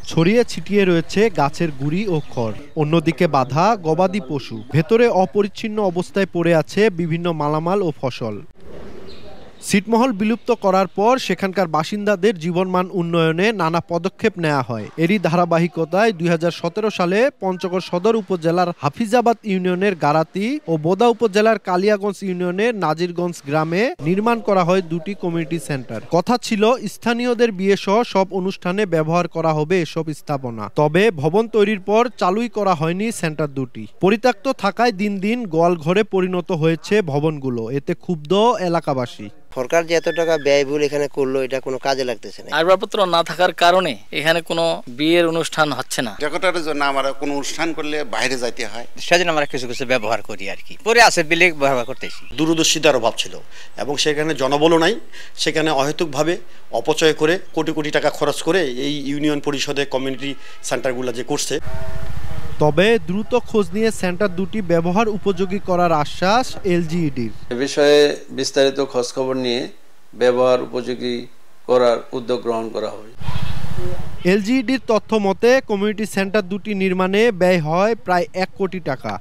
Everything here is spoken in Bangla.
ছড়িয়ে ছিটিয়ে রয়েছে গাছের গুঁড়ি ও খড়, অন্যদিকে বাঁধা গবাদি পশু, ভেতরে অপরিচ্ছন্ন অবস্থায় পড়ে আছে বিভিন্ন মালামাল ও ফসল। ছিটমহল বিলুপ্ত করার পর সেখানকার বাসিন্দাদের জীবনমান উন্নয়নে নানা পদক্ষেপ নেওয়া হয়। এরই ধারাবাহিকতায় ২০১৭ সালে পঞ্চগড় সদর উপজেলার হাফিজাবাদ ইউনিয়নের গারাতি ও বোদা উপজেলার কালিয়াগঞ্জ ইউনিয়নের নাজিরগঞ্জ গ্রামে নির্মাণ করা হয় দুটি কমিউনিটি সেন্টার। কথা ছিল স্থানীয়দের বিয়ে সহ সব অনুষ্ঠানে ব্যবহার করা হবে এসব স্থাপনা। তবে ভবন তৈরির পর চালুই করা হয়নি সেন্টার দুটি। পরিত্যক্ত থাকায় দিন দিন গোয়ালঘরে পরিণত হয়েছে ভবনগুলো। এতে ক্ষুব্ধ এলাকাবাসী। সরকার যে এত টাকা ব্যয়বহুল এখানে করলো, এটা কোনো কাজে লাগতেছে না। আসবাবপত্র না থাকার কারণে এখানে কোনো বিয়ের অনুষ্ঠান হচ্ছে না। ডেকোরেটরের জন্য আমরা কোনো অনুষ্ঠান করলে বাইরে যাইতে হয়, সেজন্য আমরা কিছু কিছু ব্যবহার করি আর কি। পরে আছে বিলে ব্যবহার করতেছি। দূরদর্শিতার অভাব ছিল এবং সেখানে জনবলও নাই। সেখানে অহেতুকভাবে অপচয় করে কোটি কোটি টাকা খরচ করে এই ইউনিয়ন পরিষদে কমিউনিটি সেন্টারগুলো যে করছে। তবে দ্রুত খোঁজ নিয়ে সেন্টার দুটি ব্যবহার উপযোগী করার আশ্বাস এলজিইডির। এ বিষয়ে বিস্তারিত খোঁজখবর নিয়ে ব্যবহার উপযোগী করার উদ্যোগ গ্রহণ করা হবে। এলজিইডির তথ্য মতে কমিউনিটি সেন্টার দুটি নির্মাণে ব্যয় হয় প্রায় ১ কোটি টাকা।